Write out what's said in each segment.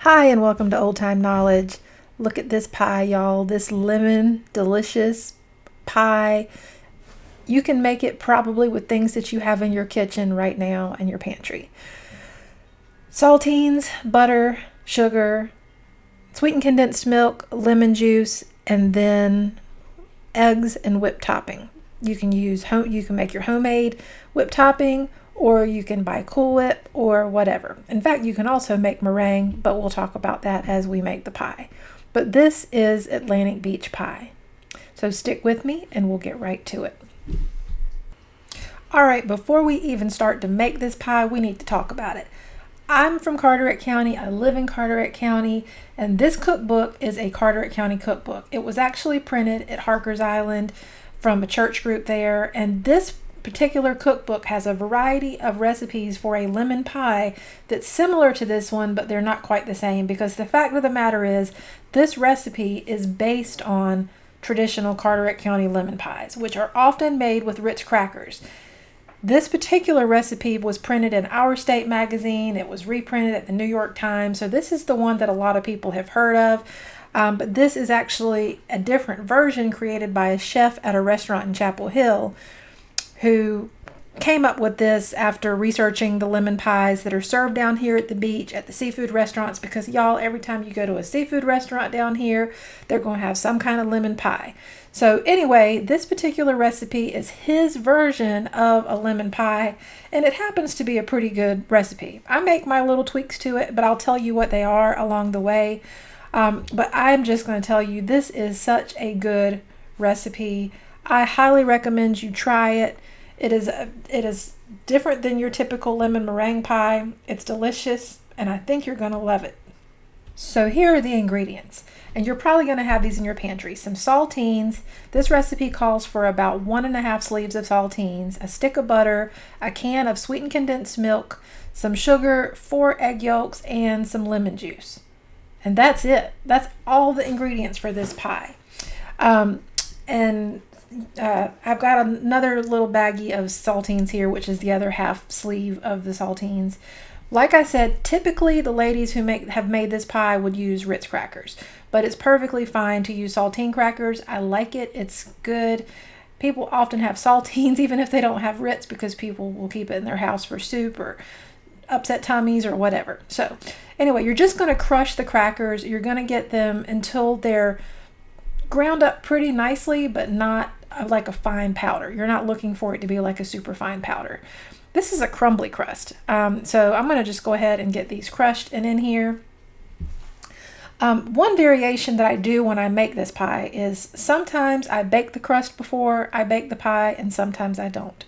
Hi, and welcome to Old Time Knowledge. Look at this pie, y'all. This lemon delicious pie. You can make it probably with things that you have in your kitchen right now in your pantry. Saltines, butter, sugar, sweetened condensed milk, lemon juice, and then eggs and whipped topping. You can make your homemade whipped topping, or you can buy Cool Whip or whatever. In fact, you can also make meringue, but we'll talk about that as we make the pie. But this is Atlantic Beach pie. So stick with me and we'll get right to it. All right, before we even start to make this pie, we need to talk about it. I'm from Carteret County. I live in Carteret County, and this cookbook is a Carteret County cookbook. It was actually printed at Harker's Island from a church group there, and this particular cookbook has a variety of recipes for a lemon pie that's similar to this one, but they're not quite the same, because the fact of the matter is this recipe is based on traditional Carteret County lemon pies, which are often made with Ritz crackers. This particular recipe was printed in Our State magazine. It was reprinted at the New York Times. So this is the one that a lot of people have heard of. But this is actually a different version created by a chef at a restaurant in Chapel Hill who came up with this after researching the lemon pies that are served down here at the beach at the seafood restaurants, because y'all, every time you go to a seafood restaurant down here, they're going to have some kind of lemon pie. So anyway, this particular recipe is his version of a lemon pie, and it happens to be a pretty good recipe. I make my little tweaks to it, but I'll tell you what they are along the way. But I'm just going to tell you, this is such a good recipe. I highly recommend you try it. It is different than your typical lemon meringue pie. It's delicious, and I think you're going to love it. So here are the ingredients, and you're probably going to have these in your pantry. Some saltines. This recipe calls for about 1.5 sleeves of saltines, a stick of butter, a can of sweetened condensed milk, some sugar, 4 egg yolks, and some lemon juice. And that's it. That's all the ingredients for this pie. I've got another little baggie of saltines here, which is the other half sleeve of the saltines. Like I said, typically the ladies who have made this pie would use Ritz crackers, but it's perfectly fine to use saltine crackers. I like it. It's good. People often have saltines even if they don't have Ritz, because people will keep it in their house for soup or upset tummies or whatever. So anyway, you're just going to crush the crackers. You're going to get them until they're ground up pretty nicely, but not like a fine powder. You're not looking for it to be like a super fine powder. This is a crumbly crust. So I'm going to just go ahead and get these crushed and in here. One variation that I do when I make this pie is sometimes I bake the crust before I bake the pie, and sometimes I don't.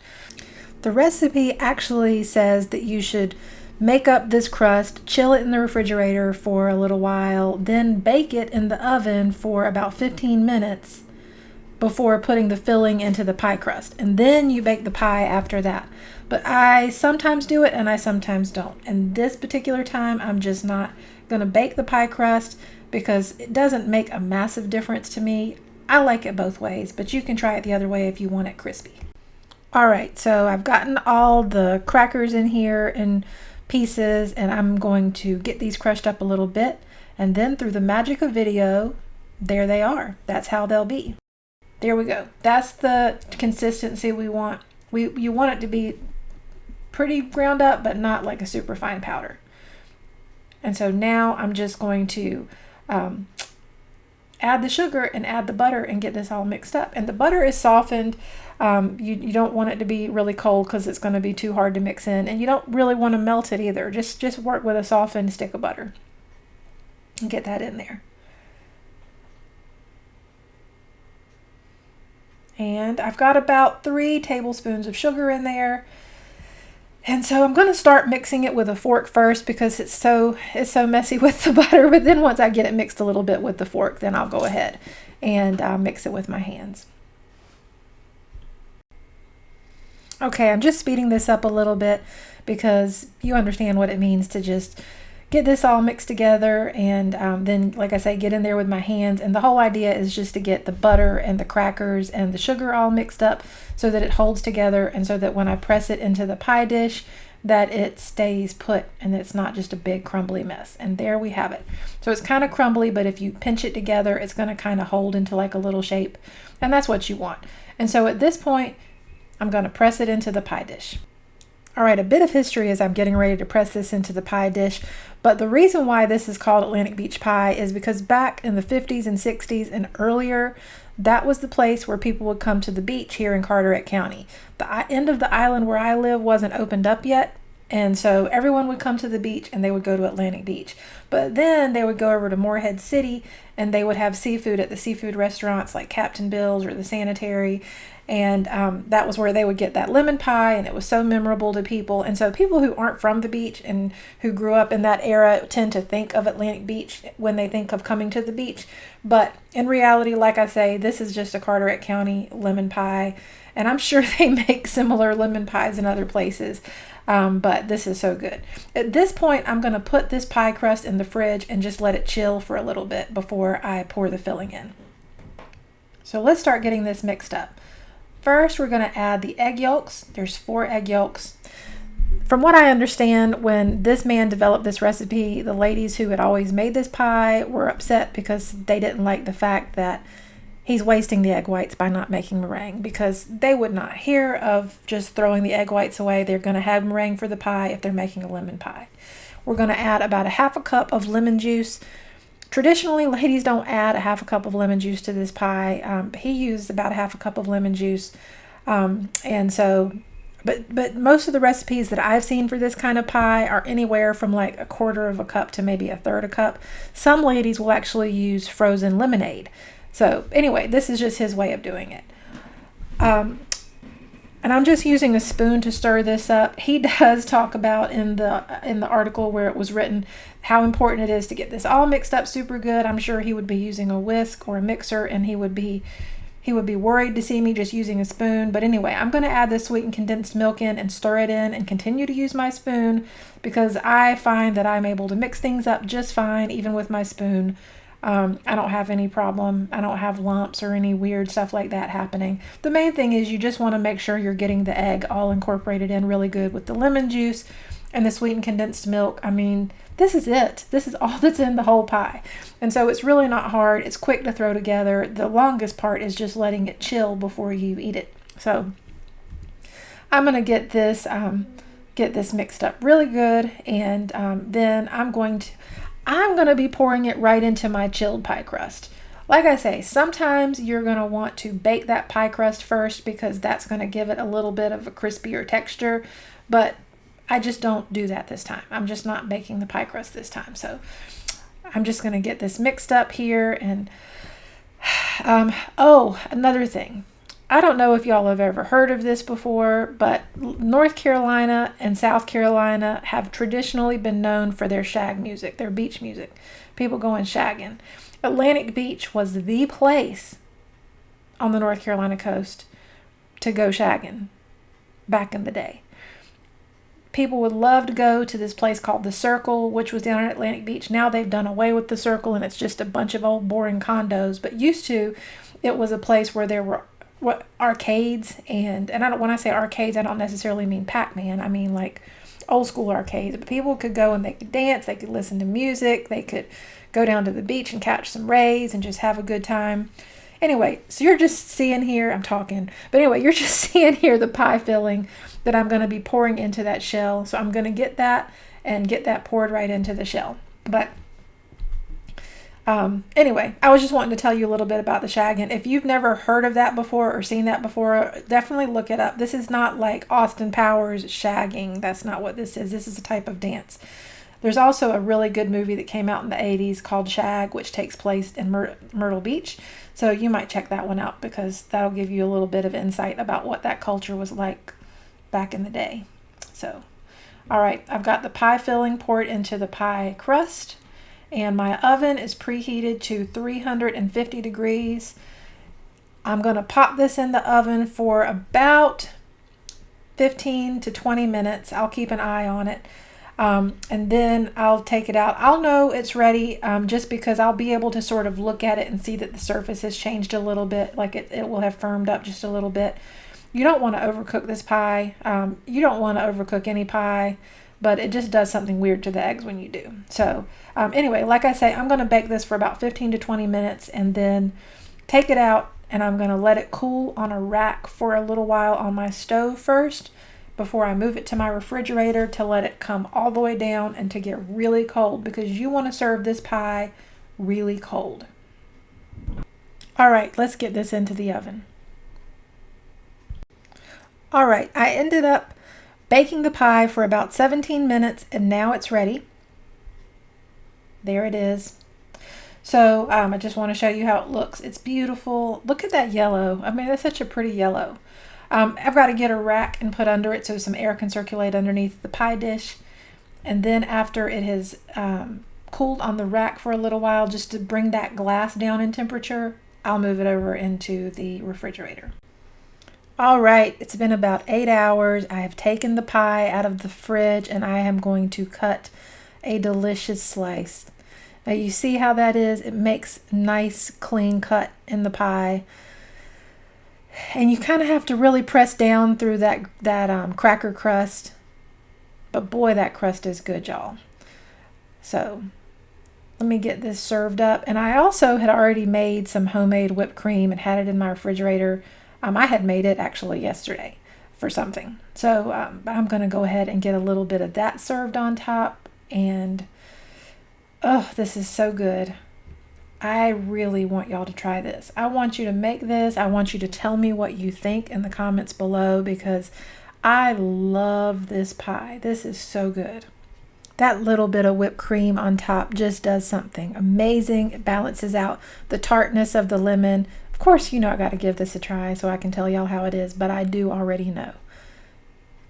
The recipe actually says that you should make up this crust, chill it in the refrigerator for a little while, then bake it in the oven for about 15 minutes before putting the filling into the pie crust. And then you bake the pie after that. But I sometimes do it and I sometimes don't. And this particular time, I'm just not going to bake the pie crust because it doesn't make a massive difference to me. I like it both ways, but you can try it the other way if you want it crispy. All right, so I've gotten all the crackers in here in pieces, and I'm going to get these crushed up a little bit, and then through the magic of video, there they are. That's how they'll be. There we go. That's the consistency we want. You want it to be pretty ground up, but not like a super fine powder. And so now I'm just going to add the sugar and add the butter and get this all mixed up. And the butter is softened. You don't want it to be really cold because it's going to be too hard to mix in, and you don't really want to melt it either. Just work with a softened stick of butter and get that in there. And I've got about 3 tablespoons of sugar in there. And so I'm going to start mixing it with a fork first because it's so messy with the butter. But then once I get it mixed a little bit with the fork, then I'll go ahead and mix it with my hands. Okay, I'm just speeding this up a little bit because you understand what it means to just get this all mixed together, and then, like I say, get in there with my hands. And the whole idea is just to get the butter and the crackers and the sugar all mixed up so that it holds together, and so that when I press it into the pie dish, that it stays put and it's not just a big crumbly mess. And there we have it. So it's kind of crumbly, but if you pinch it together, it's going to kind of hold into like a little shape, and that's what you want. And so at this point, I'm going to press it into the pie dish. All right, a bit of history as I'm getting ready to press this into the pie dish. But the reason why this is called Atlantic Beach pie is because back in the 50s and 60s and earlier, that was the place where people would come to the beach here in Carteret County. The end of the island where I live wasn't opened up yet. And so everyone would come to the beach and they would go to Atlantic Beach. But then they would go over to Morehead City and they would have seafood at the seafood restaurants like Captain Bill's or the Sanitary. And that was where they would get that lemon pie, and it was so memorable to people. And so people who aren't from the beach and who grew up in that era tend to think of Atlantic Beach when they think of coming to the beach. But in reality, like I say, this is just a Carteret County lemon pie. And I'm sure they make similar lemon pies in other places. But this is so good. At this point, I'm going to put this pie crust in the fridge and just let it chill for a little bit before I pour the filling in. So let's start getting this mixed up. First, we're going to add the egg yolks. There's 4 egg yolks. From what I understand, when this man developed this recipe, the ladies who had always made this pie were upset because they didn't like the fact that he's wasting the egg whites by not making meringue, because they would not hear of just throwing the egg whites away. They're going to have meringue for the pie if they're making a lemon pie. We're going to add about a half a cup of lemon juice. Traditionally, ladies don't add a half a cup of lemon juice to this pie. He used about a half a cup of lemon juice. And so, but most of the recipes that I've seen for this kind of pie are anywhere from like a quarter of a cup to maybe a third a cup. Some ladies will actually use frozen lemonade. So anyway, this is just his way of doing it. And I'm just using a spoon to stir this up. He does talk about in the article where it was written how important it is to get this all mixed up super good. I'm sure he would be using a whisk or a mixer, and he would be worried to see me just using a spoon. But anyway, I'm going to add this sweetened condensed milk in and stir it in and continue to use my spoon, because I find that I'm able to mix things up just fine even with my spoon. I don't have any problem. I don't have lumps or any weird stuff like that happening. The main thing is you just want to make sure you're getting the egg all incorporated in really good with the lemon juice and the sweetened condensed milk. I mean, this is it. This is all that's in the whole pie. And so it's really not hard. It's quick to throw together. The longest part is just letting it chill before you eat it. So I'm going to get this mixed up really good. And then I'm going to be pouring it right into my chilled pie crust. Like I say, sometimes you're going to want to bake that pie crust first because that's going to give it a little bit of a crispier texture, but I just don't do that this time. I'm just not baking the pie crust this time. So I'm just going to get this mixed up here. And another thing. I don't know if y'all have ever heard of this before, but North Carolina and South Carolina have traditionally been known for their shag music, their beach music, people going shagging. Atlantic Beach was the place on the North Carolina coast to go shagging back in the day. People would love to go to this place called The Circle, which was down at Atlantic Beach. Now they've done away with The Circle and it's just a bunch of old boring condos. But used to, it was a place where there were arcades, and when I say arcades, I don't necessarily mean Pac-Man. I mean like old school arcades. But people could go and they could dance, they could listen to music, they could go down to the beach and catch some rays and just have a good time. Anyway, so you're just seeing here, I'm talking, but anyway, you're just seeing here the pie filling that I'm going to be pouring into that shell. So I'm going to get that and get that poured right into the shell. But anyway, I was just wanting to tell you a little bit about the shagging. If you've never heard of that before or seen that before, definitely look it up. This is not like Austin Powers shagging. That's not what this is. This is a type of dance. There's also a really good movie that came out in the 80s called Shag, which takes place in Myrtle Beach. So you might check that one out because that'll give you a little bit of insight about what that culture was like back in the day. So, all right, I've got the pie filling poured into the pie crust, and my oven is preheated to 350 degrees. I'm going to pop this in the oven for about 15 to 20 minutes. I'll keep an eye on it. And then I'll take it out. I'll know it's ready just because I'll be able to sort of look at it and see that the surface has changed a little bit, like it will have firmed up just a little bit. You don't want to overcook this pie. You don't want to overcook any pie, but it just does something weird to the eggs when you do. So anyway, like I say, I'm going to bake this for about 15 to 20 minutes and then take it out, and I'm going to let it cool on a rack for a little while on my stove first before I move it to my refrigerator to let it come all the way down and to get really cold, because you want to serve this pie really cold. All right, let's get this into the oven. All right, I ended up baking the pie for about 17 minutes, and now it's ready. There it is. So I just want to show you how it looks. It's beautiful. Look at that yellow. I mean, that's such a pretty yellow. I've got to get a rack and put under it so some air can circulate underneath the pie dish. And then after it has cooled on the rack for a little while, just to bring that glass down in temperature, I'll move it over into the refrigerator. All right, it's been about 8 hours. I have taken the pie out of the fridge and I am going to cut a delicious slice. Now you see how that is? It makes nice clean cut in the pie. And you kind of have to really press down through that cracker crust. But boy, that crust is good, y'all. So let me get this served up. And I also had already made some homemade whipped cream and had it in my refrigerator. I had made it actually yesterday for something. So I'm going to go ahead and get a little bit of that served on top. And oh, this is so good. I really want y'all to try this. I want you to make this. I want you to tell me what you think in the comments below, because I love this pie. This is so good. That little bit of whipped cream on top just does something amazing. It balances out the tartness of the lemon. Of course, you know I got to give this a try so I can tell y'all how it is, but I do already know.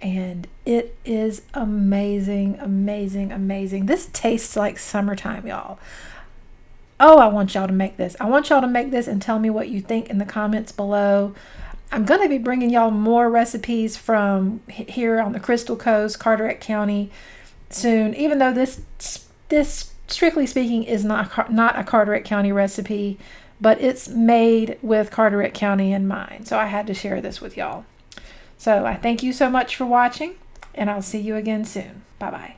And it is amazing, amazing, amazing. This tastes like summertime, y'all. Oh, I want y'all to make this. I want y'all to make this and tell me what you think in the comments below. I'm going to be bringing y'all more recipes from here on the Crystal Coast, Carteret County soon, even though this strictly speaking is not a Carteret County recipe, but it's made with Carteret County in mind. So I had to share this with y'all. So I thank you so much for watching, and I'll see you again soon. Bye-bye.